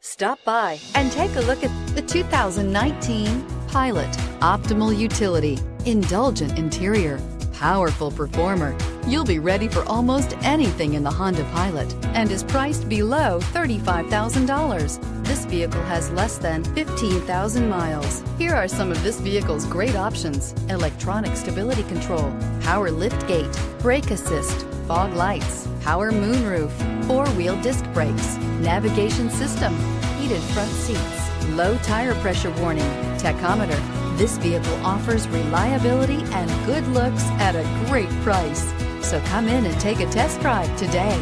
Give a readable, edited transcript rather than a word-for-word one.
Stop by and take a look at the 2019 Pilot. Optimal utility, indulgent interior, powerful performer. You'll be ready for almost anything in the Honda Pilot and is priced below $35,000. This vehicle has less than 15,000 miles. Here are some of this vehicle's great options: electronic stability control, power liftgate, brake assist, fog lights, power moonroof, four-wheel disc brakes, navigation system, heated front seats, low tire pressure warning, tachometer. This vehicle offers reliability and good looks at a great price. So come in and take a test drive today.